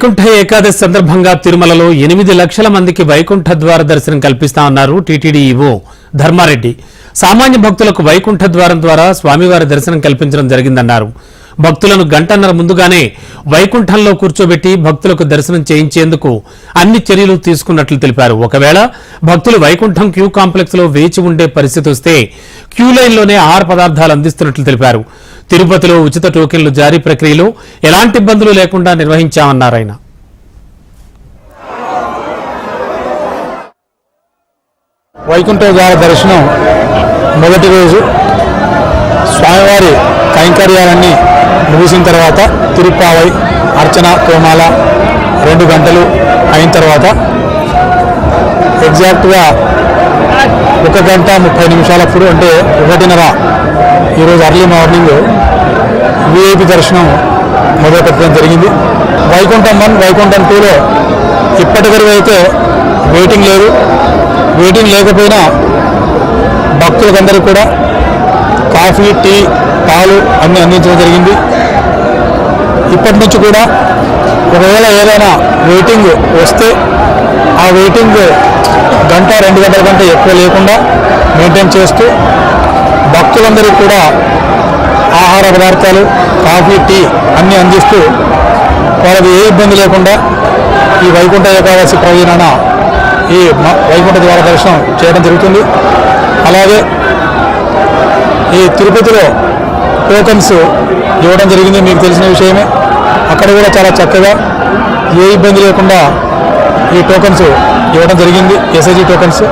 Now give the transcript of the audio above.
వైకుంఠ ఏకాదశి సందర్భంగా తిరుమలలో 8 లక్షల మందికి వైకుంఠ ద్వార దర్శనం కల్పిస్తామన్నారు టీటీడీ ఈవో ధర్మారెడ్డి. సామాన్య భక్తులకు వైకుంఠ ద్వారం ద్వారా స్వామివారి దర్శనం కల్పించడం జరిగిందన్నారు. భక్తులను గంటన్నర ముందుగానే వైకుంఠంలో కూర్చోబెట్టి భక్తులకు దర్శనం చేయించేందుకు అన్ని చర్యలు తీసుకున్నట్లు తెలిపారు. ఒకవేళ భక్తులు వైకుంఠం క్యూ కాంప్లెక్స్ లో వేచి ఉండే పరిస్థితి వస్తే క్యూ లైన్లోనే ఆహార పదార్థాలు అందిస్తున్నట్లు తెలిపారు. తిరుపతిలో ఉచిత టోకెన్లు జారీ ప్రక్రియలో ఎలాంటి ఇబ్బందులు లేకుండా నిర్వహించామన్నారు ఆయన. వైకుంఠ ద్వార దర్శనం మొదటి రోజు స్వామివారి కైంకర్యాలన్నీ ముగిసిన తర్వాత తిరుప్పావై అర్చన తోమాల 2 గంటలు అయిన తర్వాత ఎగ్జాక్ట్గా 1 గంట 30 నిమిషాలప్పుడు అంటే 1:30 ఈరోజు అర్లీ మార్నింగ్ విఐపి దర్శనం మొదలుపెట్టడం జరిగింది. వైకుంఠం 1 వైకుంఠం 2లో ఇప్పటివరకు అయితే వెయిటింగ్ లేదు. వెయిటింగ్ లేకపోయినా భక్తులకందరికీ కూడా కాఫీ, టీ, పాలు అన్నీ అందించడం జరిగింది. ఇప్పటి నుంచి కూడా ఒకవేళ ఏదైనా వెయిటింగ్ వస్తే ఆ వెయిటింగ్ గంట 2 గంటల కంటే ఎక్కువ లేకుండా మెయింటైన్ చేస్తూ భక్తులందరికీ కూడా ఆహార పదార్థాలు, కాఫీ, టీ అన్నీ అందిస్తూ వాళ్ళకి ఏ ఇబ్బంది లేకుండా ఈ వైకుంఠ ఏకాదశి ప్రయోజనాన ఈ వైకుంఠ ద్వార దర్శనం చేయడం జరుగుతుంది. అలాగే ఈ తిరుపతిలో టోకన్స్ ఇవ్వడం జరిగింది, మీకు తెలిసిన విషయమే. అక్కడ కూడా చాలా చక్కగా ఏ ఇబ్బంది లేకుండా ఈ టోకన్స్ ఇవ్వడం జరిగింది, ఎస్ఐజీ టోకన్స్.